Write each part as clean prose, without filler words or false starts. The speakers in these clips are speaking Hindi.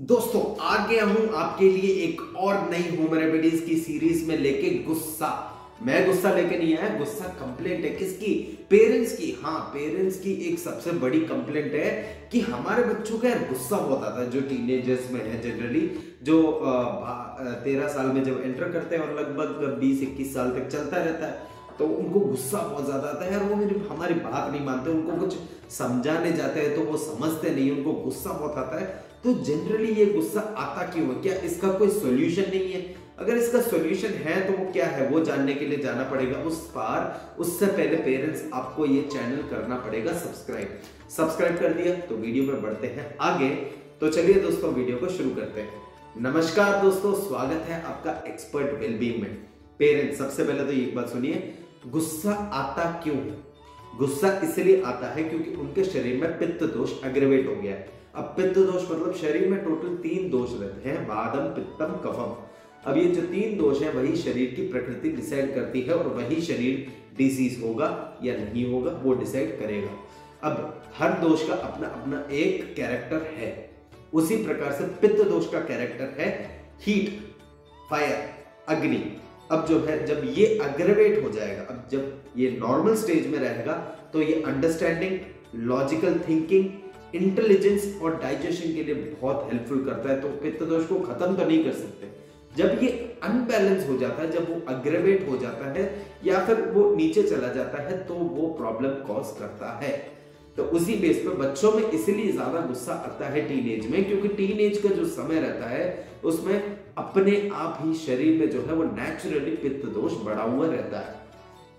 दोस्तों आ गया हूं आपके लिए एक और नई होम रेमेडीज की सीरीज में लेके गुस्सा। मैं गुस्सा लेके नहीं आया, गुस्सा कंप्लेंट है। किसकी? पेरेंट्स की। हाँ, पेरेंट्स की एक सबसे बड़ी कंप्लेंट है कि हमारे बच्चों का यार गुस्सा बहुत आता है। जो टीनेजर्स में है जनरली, जो 13 साल में जब एंटर करते हैं और लगभग 20-21 साल तक चलता रहता है, तो उनको गुस्सा बहुत ज्यादा आता है यार। वो हमारी बात नहीं मानते, उनको कुछ समझाने जाते हैं तो वो समझते नहीं, उनको गुस्सा बहुत आता है। तो जनरली ये गुस्सा आता क्यों है? क्या इसका कोई सॉल्यूशन नहीं है? अगर इसका सॉल्यूशन है तो वो क्या है, वो जानने के लिए जाना पड़ेगा उस पार। उससे पहले पेरेंट्स आपको ये चैनल करना पड़ेगा सब्सक्राइब कर दिया तो वीडियो में बढ़ते हैं आगे। तो चलिए दोस्तों वीडियो को शुरू करते हैं। नमस्कार दोस्तों, स्वागत है आपका एक्सपर्ट वेलबींग में। पेरेंट्स, सबसे पहले तो एक बात सुनिए, गुस्सा आता क्यों है? गुस्सा इसलिए आता है क्योंकि उनके शरीर में पित्त दोष एग्रेवेट हो गया है। अब पित्त दोष मतलब शरीर में टोटल 3 दोष रहते हैं, वादम, पित्तम, कफम। अब ये जो 3 दोष है वही शरीर की प्रकृति डिसाइड करती है और वही शरीर डिसीज होगा या नहीं होगा वो डिसाइड करेगा। अब हर दोष का अपना अपना एक कैरेक्टर है। उसी प्रकार से पित्त दोष का कैरेक्टर है हीट, फायर, अग्नि। अब जो है जब ये अग्रेवेट हो जाएगा, अब जब ये नॉर्मल स्टेज में रहेगा तो ये अंडरस्टैंडिंग, लॉजिकल थिंकिंग, इंटेलिजेंस और डाइजेशन के लिए बहुत हेल्पफुल करता है। तो पित्त दोष को खत्म तो नहीं कर सकते। जब ये अनबैलेंस हो जाता है, जब वो अग्रेवेट हो जाता है या फिर वो नीचे चला जाता है तो वो प्रॉब्लम कॉज करता है। तो उसी बेस पे बच्चों में इसलिए ज्यादा गुस्सा आता है टीनेज में, क्योंकि टीनेज का जो समय रहता है उसमें अपने आप ही शरीर में जो है वो नेचुरली पित्त दोष बढ़ा हुआ रहता है।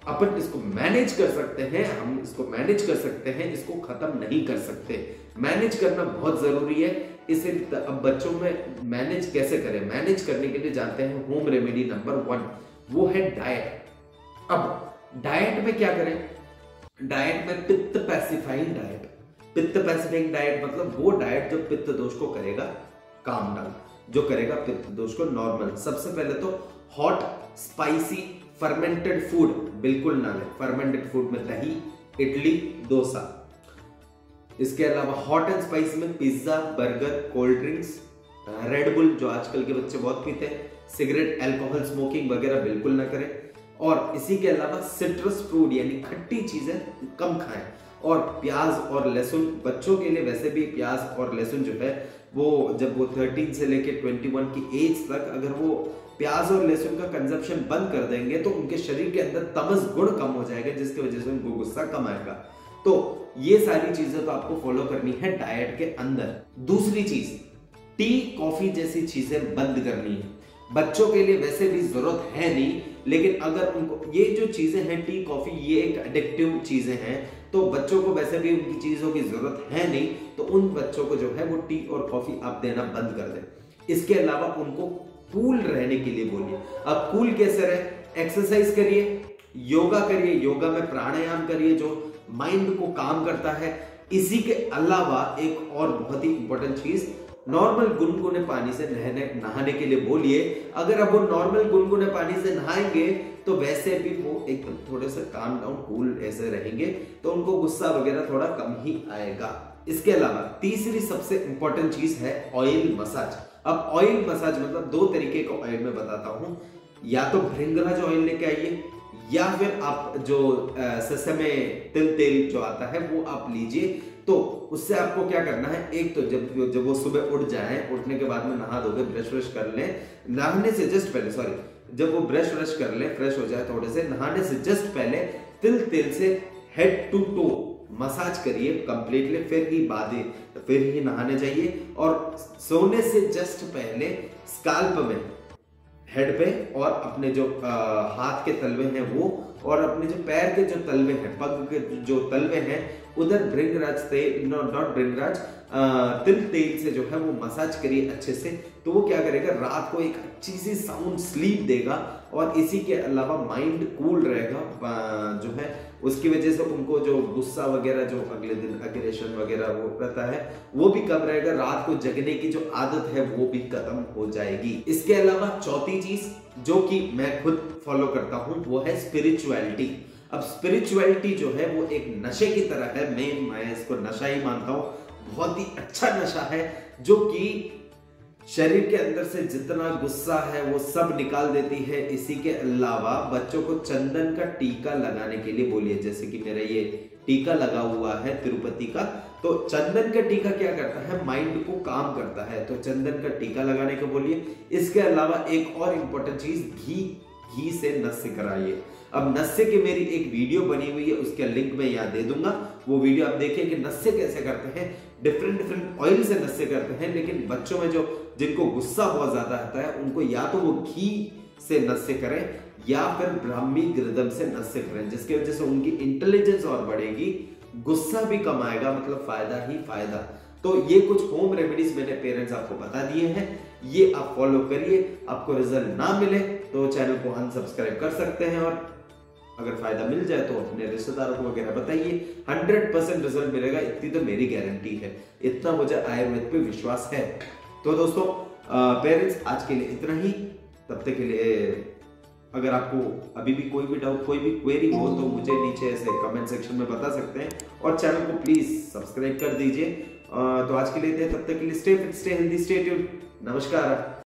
अपन इसको मैनेज कर सकते हैं, हम इसको मैनेज कर सकते हैं, इसको खत्म नहीं कर सकते। मैनेज करना बहुत जरूरी है। इसे अब बच्चों में मैनेज कैसे करें? मैनेज करने के लिए जानते हैं होम रेमेडी नंबर 1, वो है डाइट। अब डाइट में क्या करें? डाइट में पित्त पैसिफाइंग डाइट। पित्त पैसिफाइंग डाइट मतलब वो डाइट जो पित्त दोष को करेगा काम डाउन, जो करेगा पित्त दोष को नॉर्मल। सबसे पहले तो हॉट, स्पाइसी, फर्मेंटेड फूड बिल्कुल ना लें। फर्मेंटेड फूड में दही, इडली, डोसा। इसके अलावा हॉट एंड स्पाइसी में pizza, burger, cold drinks, red bull जो आजकल के बच्चे बहुत पीते हैं, सिगरेट, अल्कोहल, स्मोकिंग वगैरह बिल्कुल ना करें। और इसी के अलावा सिट्रस फ्रूट यानी खट्टी चीजें कम खाएं। और प्याज और लहसुन, बच्चों के लिए वैसे भी प्याज और लहसुन जो है वो जब वो 13 से लेके 21 की एज तक अगर वो प्याज और लहसुन का कंजप्शन बंद कर देंगे तो उनके शरीर के अंदर तमस गुण कम हो जाएगा, जिसकी वजह से उनको गुस्सा कम आएगा। तो ये सारी चीजें तो आपको फॉलो करनी है डाइट के अंदर। दूसरी चीज, टी, कॉफी जैसी चीजें बंद करनी है। बच्चों के लिए वैसे भी जरूरत है नहीं, लेकिन अगर उनको ये जो चीजें हैं टी, कॉफी, ये एक एडिक्टिव चीजें हैं, तो बच्चों को वैसे भी उनकी चीजों की जरूरत है नहीं, तो उन बच्चों को जो है वो टी और कॉफी आप देना बंद कर दें। इसके अलावा उनको कूल रहने के लिए बोलिए। अब कूल कैसे रहे? एक्सरसाइज करिए, योगा करिए, योगा में प्राणायाम करिए जो माइंड को काम करता है। इसी के अलावा एक और बहुत ही इंपॉर्टेंट चीज, नॉर्मल गुनगुने पानी से नहाने के लिए बोलिए। अगर अब वो नॉर्मल गुनगुने पानी से नहाएंगे तो वैसे भी वो एकदम थोड़े से काम डाउन, कूल ऐसे रहेंगे, तो उनको गुस्सा वगैरह थोड़ा कम ही आएगा। इसके अलावा तीसरी सबसे इंपॉर्टेंट चीज है ऑयल मसाज। अब ऑयल मसाज मतलब 2 तरीके का ऑयल मैं बताता हूं। या तो भृंगराज ऑयल लेके आइए, या फिर आप जो सेसमे तिल तेल जो आता है वो आप लीजिए। तो उससे आपको क्या करना है, एक तो जब वो सुबह उठ जाए, उठने के बाद में नहा धोके ब्रश व्रश कर लें, नहाने से जस्ट पहले जब वो ब्रश व्रश कर ले, फ्रेश हो जाए थोड़े से, नहाने से जस्ट पहले तिल तेल से हेड टू टो मसाज करिए कंप्लीटली, फिर ही नहाने जाइए। और सोने से जस्ट पहले स्काल्प में, हेड पे और अपने जो हाथ के तलवे हैं वो, और अपने जो पैर के जो तलवे हैं, पग के जो तलवे हैं, उधर भृंगराज तेल, नॉट भृंगराज, तिल तेल से जो है वो मसाज करिए अच्छे से। तो वो क्या करेगा, रात को एक अच्छी सी साउंड स्लीप देगा। और इसी के अलावा माइंड कूल रहेगा जो है, उसकी वजह से उनको जो गुस्सा वगैरह जो अगले दिन अग्रेशन वगैरह वो रहता है वो भी कम रहेगा। रात को जगने की जो आदत है वो भी खत्म हो जाएगी। इसके अलावा चौथी चीज जो कि मैं खुद फॉलो करता हूं वो है स्पिरिचुअलिटी। अब स्पिरिचुअलिटी जो है वो एक नशे की तरह है। मैं इसको नशा ही मानता हूं। बहुत ही अच्छा नशा है जो कि शरीर के अंदर से जितना गुस्सा है वो सब निकाल देती है। इसी के अलावा बच्चों को चंदन का टीका लगाने के लिए बोलिए, जैसे कि मेरा ये टीका लगा हुआ है तिरुपति का, तो चंदन का टीका क्या करता है, माइंड को काम करता है, तो चंदन का टीका लगाने को बोलिए। इसके अलावा एक और इंपॉर्टेंट चीज, घी से नस्य कराइए। अब नस्य की मेरी एक वीडियो बनी हुई है, उसका लिंक मैं यहाँ दे दूंगा, वो वीडियो आप देखिए कि नस्य कैसे करते हैं। डिफरेंट ऑयल से नस्य करते हैं, लेकिन बच्चों में जो जिनको गुस्सा बहुत ज्यादा आता है उनको या तो वो घी से नस्य करें या फिर ब्राह्मी घृतम से नस्य करें, जिसकी वजह से उनकी इंटेलिजेंस और बढ़ेगी, गुस्सा भी कम आएगा, मतलब फायदा ही फायदा। तो ये कुछ होम रेमेडीज मैंने पेरेंट्स आपको बता दिए हैं, ये आप फॉलो करिए। आपको रिजल्ट ना मिले तो चैनल को अनसब्सक्राइब कर सकते हैं, और अगर फायदा मिल जाए तो अपने रिश्तेदारों को वगैरह बताइए। 100% रिजल्ट मिलेगा, इतनी तो मेरी गारंटी है, इतना मुझे आयुर्वेद पे विश्वास है। तो दोस्तों पेरेंट्स, आज के लिए इतना ही। तब तक के लिए अगर आपको अभी भी कोई भी डाउट, कोई भी क्वेरी हो तो मुझे नीचे ऐसे कमेंट सेक्शन में बता सकते हैं, और चैनल को प्लीज सब्सक्राइब कर दीजिए। तो आज के लिए तब तक के लिए stay fit, stay healthy, stay tuned. नमस्कार।